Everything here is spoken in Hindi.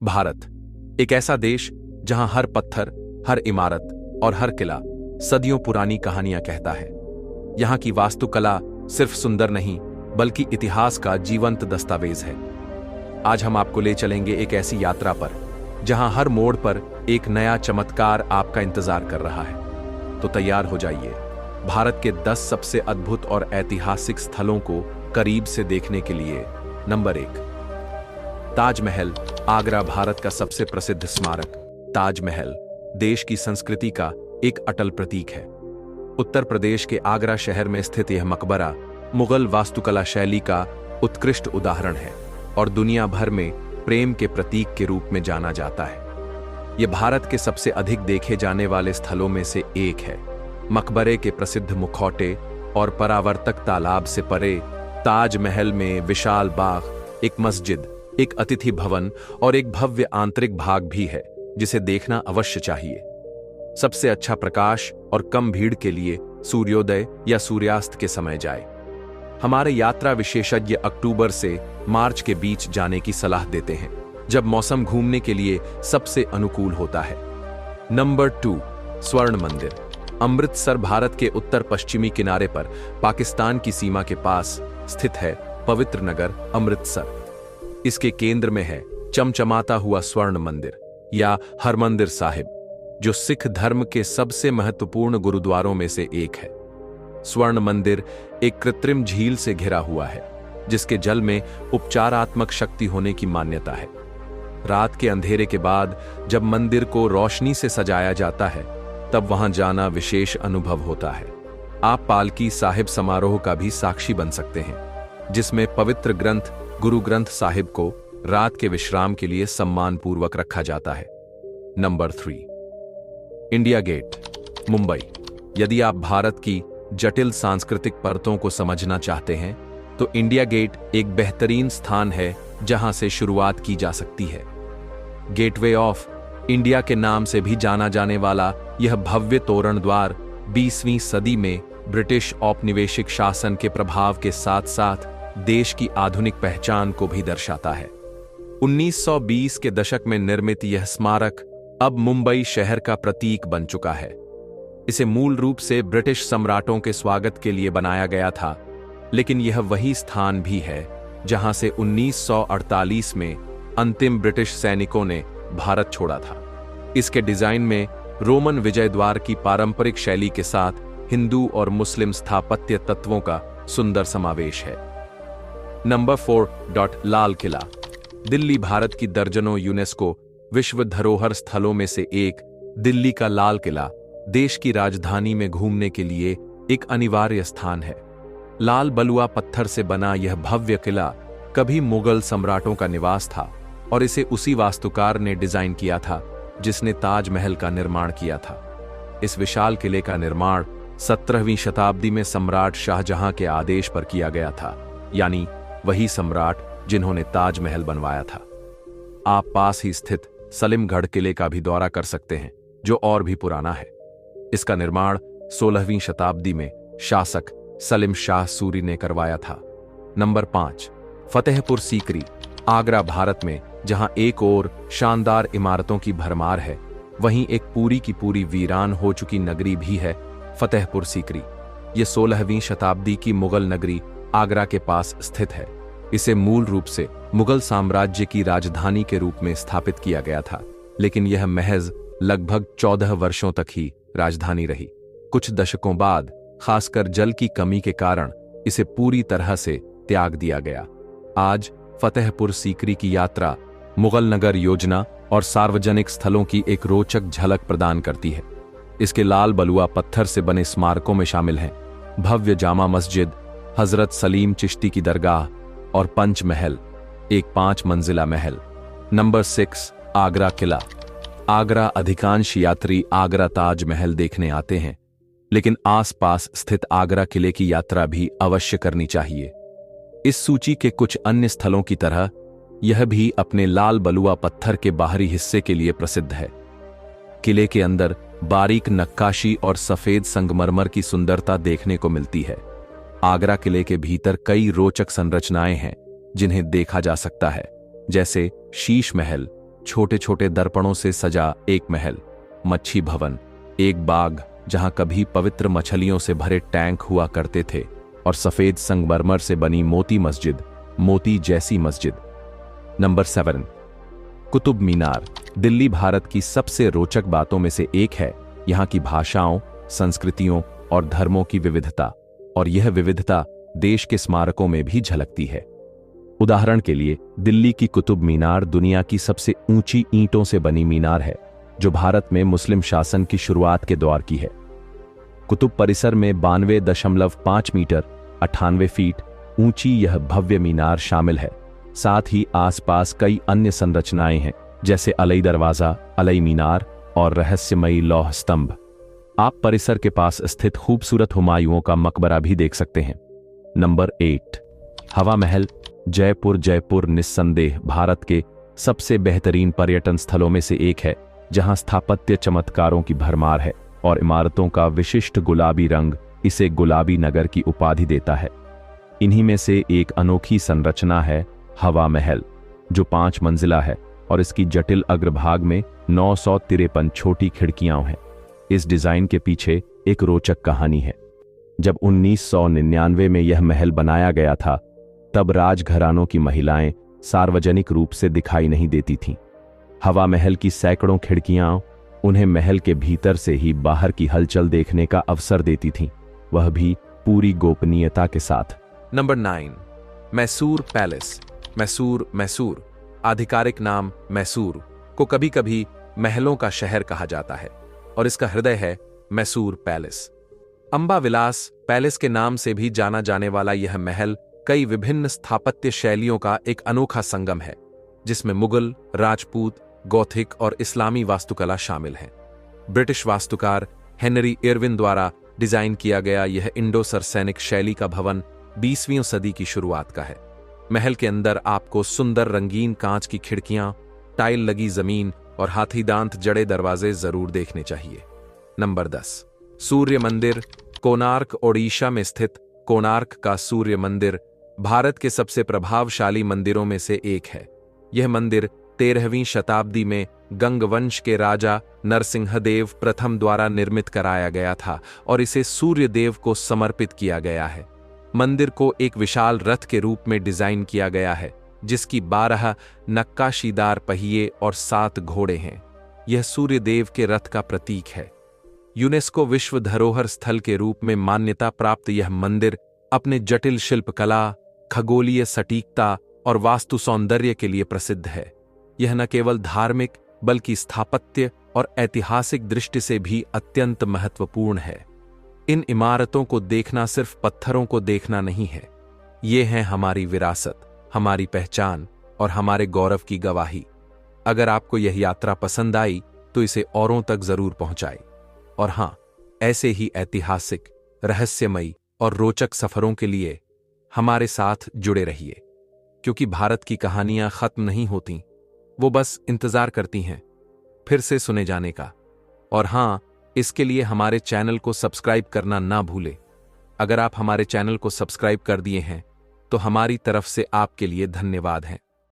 भारत एक ऐसा देश जहां हर पत्थर, हर इमारत और हर किला सदियों पुरानी कहानियां कहता है। यहां की वास्तुकला सिर्फ सुंदर नहीं बल्कि इतिहास का जीवंत दस्तावेज है। आज हम आपको ले चलेंगे एक ऐसी यात्रा पर जहां हर मोड़ पर एक नया चमत्कार आपका इंतजार कर रहा है। तो तैयार हो जाइए भारत के 10 सबसे अद्भुत और ऐतिहासिक स्थलों को करीब से देखने के लिए। नंबर 1, ताजमहल। आगरा भारत का सबसे प्रसिद्ध स्मारक ताजमहल देश की संस्कृति का एक अटल प्रतीक है। उत्तर प्रदेश के आगरा शहर में स्थित यह मकबरा मुगल वास्तुकला शैली का उत्कृष्ट उदाहरण है और दुनिया भर में प्रेम के प्रतीक के रूप में जाना जाता है। यह भारत के सबसे अधिक देखे जाने वाले स्थलों में से एक है। मकबरे के प्रसिद्ध मुखौटे और परावर्तक तालाब से परे ताजमहल में विशाल बाग, एक मस्जिद, एक अतिथि भवन और एक भव्य आंतरिक भाग भी है जिसे देखना अवश्य चाहिए। सबसे अच्छा प्रकाश और कम भीड़ के लिए सूर्योदय या सूर्यास्त के समय जाए। हमारे यात्रा विशेषज्ञ अक्टूबर से मार्च के बीच जाने की सलाह देते हैं, जब मौसम घूमने के लिए सबसे अनुकूल होता है। नंबर 2, स्वर्ण मंदिर। अमृतसर भारत के उत्तर पश्चिमी किनारे पर पाकिस्तान की सीमा के पास स्थित है पवित्र नगर अमृतसर। इसके केंद्र में है चमचमाता हुआ स्वर्ण मंदिर या हरमंदिर साहिब, जो सिख धर्म के सबसे महत्वपूर्ण गुरुद्वारों में से एक है। स्वर्ण मंदिर एक कृत्रिम झील से घिरा हुआ है जिसके जल में उपचारात्मक शक्ति होने की मान्यता है। रात के अंधेरे के बाद जब मंदिर को रोशनी से सजाया जाता है तब वहां जाना विशेष अनुभव होता है। आप पालकी साहिब समारोह का भी साक्षी बन सकते हैं, जिसमें पवित्र ग्रंथ गुरु ग्रंथ साहिब को रात के विश्राम के लिए सम्मानपूर्वक रखा जाता है। Number 3, India Gate, Mumbai. यदि आप भारत की जटिल सांस्कृतिक परतों को समझना चाहते हैं तो इंडिया गेट एक बेहतरीन स्थान है जहां से शुरुआत की जा सकती है। गेटवे ऑफ इंडिया के नाम से भी जाना जाने वाला यह भव्य तोरण द्वार 20वीं सदी में ब्रिटिश औपनिवेशिक शासन के प्रभाव के साथ साथ देश की आधुनिक पहचान को भी दर्शाता है। 1920 के दशक में निर्मित यह स्मारक अब मुंबई शहर का प्रतीक बन चुका है। इसे मूल रूप से ब्रिटिश सम्राटों के स्वागत के लिए बनाया गया था, लेकिन यह वही स्थान भी है जहां से 1948 में अंतिम ब्रिटिश सैनिकों ने भारत छोड़ा था। इसके डिजाइन में रोमन विजय द्वार की पारंपरिक शैली के साथ हिंदू और मुस्लिम स्थापत्य तत्वों का सुंदर समावेश है। नंबर 4, लाल किला। दिल्ली भारत की दर्जनों यूनेस्को विश्व धरोहर स्थलों में से एक दिल्ली का लाल किला देश की राजधानी में घूमने के लिए एक अनिवार्य स्थान है। लाल बलुआ पत्थर से बना यह भव्य किला कभी मुगल सम्राटों का निवास था और इसे उसी वास्तुकार ने डिजाइन किया था जिसने ताजमहल का निर्माण किया था। इस विशाल किले का निर्माण 17वीं शताब्दी में सम्राट शाहजहां के आदेश पर किया गया था, यानी वही सम्राट जिन्होंने ताजमहल बनवाया था। आप पास ही स्थित सलीमगढ़ किले का भी दौरा कर सकते हैं, जो और भी पुराना है। इसका निर्माण 16वीं शताब्दी में शासक सलीम शाह सूरी ने करवाया था। नंबर 5, फतेहपुर सीकरी। आगरा भारत में जहां एक ओर शानदार इमारतों की भरमार है, वहीं एक पूरी की पूरी वीरान हो चुकी नगरी भी है, फतेहपुर सीकरी। यह 16वीं शताब्दी की मुगल नगरी आगरा के पास स्थित है। इसे मूल रूप से मुगल साम्राज्य की राजधानी के रूप में स्थापित किया गया था, लेकिन यह महज लगभग 14 वर्षों तक ही राजधानी रही। कुछ दशकों बाद खासकर जल की कमी के कारण इसे पूरी तरह से त्याग दिया गया। आज फतेहपुर सीकरी की यात्रा मुगल नगर योजना और सार्वजनिक स्थलों की एक रोचक झलक प्रदान करती है। इसके लाल बलुआ पत्थर से बने स्मारकों में शामिल हैं भव्य जामा मस्जिद, हजरत सलीम चिश्ती की दरगाह और पंच महल, एक 5 मंजिला महल। नंबर 6, आगरा किला। आगरा अधिकांश यात्री आगरा ताजमहल देखने आते हैं, लेकिन आसपास स्थित आगरा किले की यात्रा भी अवश्य करनी चाहिए। इस सूची के कुछ अन्य स्थलों की तरह यह भी अपने लाल बलुआ पत्थर के बाहरी हिस्से के लिए प्रसिद्ध है। किले के अंदर बारीक नक्काशी और सफेद संगमरमर की सुंदरता देखने को मिलती है। आगरा किले के भीतर कई रोचक संरचनाएं हैं जिन्हें देखा जा सकता है, जैसे शीश महल, छोटे छोटे दर्पणों से सजा एक महल, मच्छी भवन, एक बाग जहां कभी पवित्र मछलियों से भरे टैंक हुआ करते थे, और सफेद संगमरमर से बनी मोती मस्जिद, मोती जैसी मस्जिद। नंबर 7, कुतुब मीनार। दिल्ली भारत की सबसे रोचक बातों में से एक है। यहाँ की भाषाओं, संस्कृतियों और धर्मों की विविधता, और यह विविधता देश के स्मारकों में भी झलकती है। उदाहरण के लिए, दिल्ली की कुतुब मीनार दुनिया की सबसे ऊंची ईंटों से बनी मीनार है, जो भारत में मुस्लिम शासन की शुरुआत के दौर की है। कुतुब परिसर में 92.5 मीटर 98 फीट ऊंची यह भव्य मीनार शामिल है। साथ ही आसपास कई अन्य संरचनाएं हैं, जैसे अलई दरवाजा, अलई मीनार और रहस्यमयी लौह स्तंभ। आप परिसर के पास स्थित खूबसूरत हुमायूंओं का मकबरा भी देख सकते हैं। नंबर 8, हवा महल, जयपुर। जयपुर निस्संदेह भारत के सबसे बेहतरीन पर्यटन स्थलों में से एक है, जहां स्थापत्य चमत्कारों की भरमार है और इमारतों का विशिष्ट गुलाबी रंग इसे गुलाबी नगर की उपाधि देता है। इन्हीं में से एक अनोखी संरचना है हवा महल, जो 5 मंजिला है और इसकी जटिल अग्रभाग में 953 छोटी खिड़कियां हैं। इस डिजाइन के पीछे एक रोचक कहानी है। जब 1999 में यह महल बनाया गया था, तब राजघरानों की महिलाएं सार्वजनिक रूप से दिखाई नहीं देती थीं। हवा महल की सैकड़ों खिड़कियां उन्हें महल के भीतर से ही बाहर की हलचल देखने का अवसर देती थीं, वह भी पूरी गोपनीयता के साथ। Number 9, Mysore palace. मैसूर आधिकारिक नाम मैसूर को कभी कभी महलों का शहर कहा जाता है, और इसका हृदय है मैसूर पैलेस। अंबा विलास पैलेस के नाम से भी जाना जाने वाला यह महल कई विभिन्न स्थापत्य शैलियों का एक अनोखा संगम है, जिसमें मुगल, राजपूत, गौथिक और इस्लामी वास्तुकला शामिल है। ब्रिटिश वास्तुकार हेनरी इरविन द्वारा डिजाइन किया गया यह इंडो सरसैनिक शैली का भवन 20वीं सदी की शुरुआत का है। महल के अंदर आपको सुंदर रंगीन कांच की खिड़कियां, टाइल लगी जमीन और हाथीदांत जड़े दरवाजे जरूर देखने चाहिए। नंबर 10, सूर्य मंदिर। कोणार्क ओडिशा में स्थित कोणार्क का सूर्य मंदिर भारत के सबसे प्रभावशाली मंदिरों में से एक है। यह मंदिर 13वीं शताब्दी में गंगवंश के राजा नरसिंहदेव प्रथम द्वारा निर्मित कराया गया था और इसे सूर्य देव को समर्पित किया गया है। मंदिर को एक विशाल रथ के रूप में डिजाइन किया गया है, जिसकी 12 नक्काशीदार पहिए और 7 घोड़े हैं। यह सूर्य देव के रथ का प्रतीक है। यूनेस्को विश्व धरोहर स्थल के रूप में मान्यता प्राप्त यह मंदिर अपने जटिल शिल्पकला, खगोलीय सटीकता और वास्तु सौंदर्य के लिए प्रसिद्ध है। यह न केवल धार्मिक बल्कि स्थापत्य और ऐतिहासिक दृष्टि से भी अत्यंत महत्वपूर्ण है। इन इमारतों को देखना सिर्फ पत्थरों को देखना नहीं है, ये हैं हमारी विरासत, हमारी पहचान और हमारे गौरव की गवाही। अगर आपको यह यात्रा पसंद आई तो इसे औरों तक जरूर पहुंचाएं। और हां, ऐसे ही ऐतिहासिक, रहस्यमयी और रोचक सफरों के लिए हमारे साथ जुड़े रहिए, क्योंकि भारत की कहानियां खत्म नहीं होती, वो बस इंतजार करती हैं फिर से सुने जाने का। और हां, इसके लिए हमारे चैनल को सब्सक्राइब करना ना भूलें। अगर आप हमारे चैनल को सब्सक्राइब कर दिए हैं तो हमारी तरफ से आपके लिए धन्यवाद है।